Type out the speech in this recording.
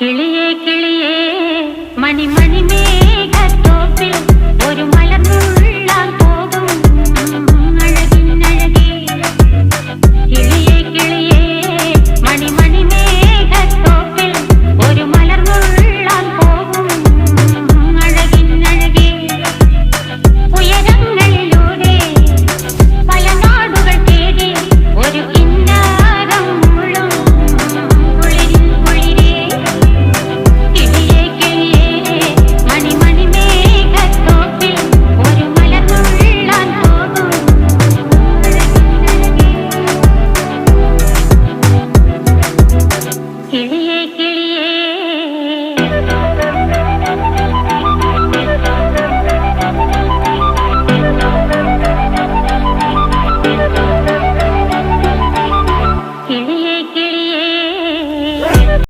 കിളിയേ കിളിയേ മണിമണി മേഘത്തോപ്പിൽ ഒരു മലർന്നുള്ളാൻ പോകും അഴകിനഴകേ. കിളിയേ കിളിയേ മണിമണി മേഘത്തോപ്പിൽ ഒരു മലർന്നുള്ളാൻ പോകും അഴകിനഴകേ. ഉയരങ്ങളിലൂടെ പല നാടുകൾ തേടി ഒരു കിന്നാരം മുള്ളും കുളിരിൻ കുളിരേ. കിളിയേ കിളിയേ മണിമണി മേഘത്തോപ്പിൽ ഒരു മലർന്നുള്ളാൻ പോകും അഴകിനഴകേ. കിളിയേ